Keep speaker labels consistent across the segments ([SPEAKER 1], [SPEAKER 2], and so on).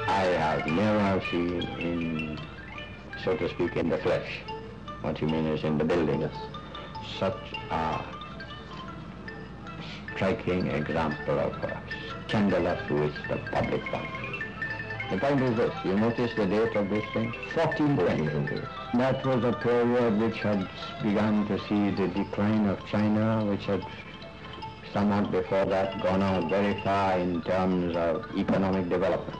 [SPEAKER 1] I have never seen in, so to speak, in the flesh. What you mean is in the building. Such a striking example of a scandalous waste of public funds. The point is this, you notice the date of this thing? 1420. That was a period which had begun to see the decline of China, which had somewhat before that gone out very far in terms of economic development.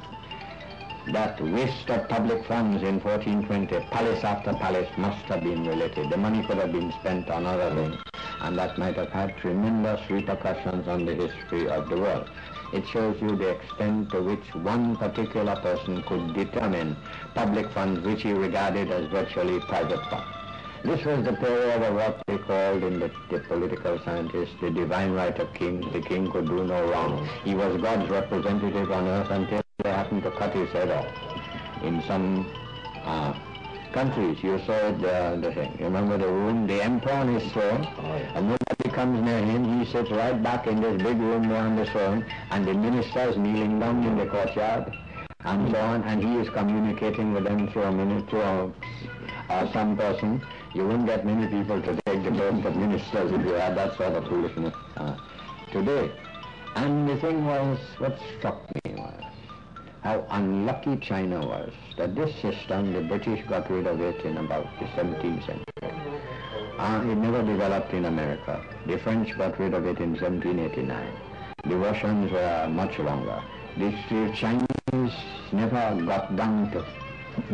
[SPEAKER 1] That waste of public funds in 1420, palace after palace, must have been related. The money could have been spent on other things, and that might have had tremendous repercussions on the history of the world. It shows you the extent to which one particular person could determine public funds which he regarded as virtually private funds. This was the period of what they called in the political scientists the divine right of kings. The king could do no wrong. He was God's representative on earth until they happened to cut his head off. In some countries, you saw the thing. You remember the room, the emperor on his throne, and nobody comes near him. He sits right back in this big room there on the throne, and the ministers kneeling down in the courtyard, and so on, and he is communicating with them through a minute, through some person. You wouldn't get many people to take the post of ministers if you had that sort of foolishness today. And the thing was, what struck me was how unlucky China was that this system, the British got rid of it in about the 17th century. It never developed in America. The French got rid of it in 1789. The Russians were much longer. The Chinese never got down to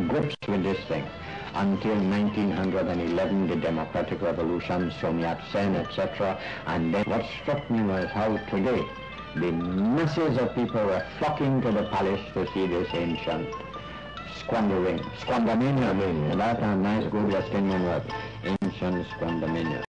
[SPEAKER 1] grips with this thing until 1911, the Democratic Revolution, Sun Yat-sen, etc. And then what struck me was how today the masses of people were flocking to the palace to see this ancient squandermania, that's a nice good West Indian word, ancient squandermania.